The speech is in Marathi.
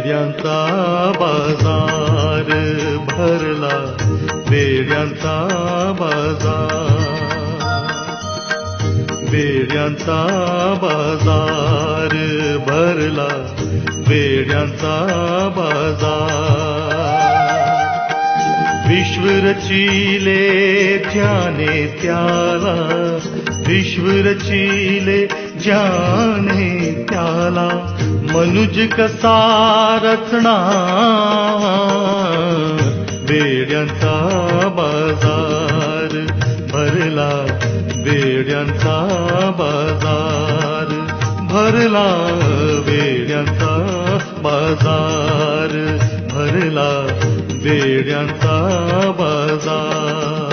वेड्यांचा बाजार भरला, वेड्यांचा बाजार, वेड्यांचा बाजार भरला, वेड्यांचा बाजार. विश्व रचिले ज्याने त्याला, विश्व रचिले ज्याने त्याला, मनुज कसा रचणार. वेड्यांचा बाजार भरला, वेड्यांचा बाजार भरला, वेड्यांचा बाजार भरला, वेड्यांचा बाजार.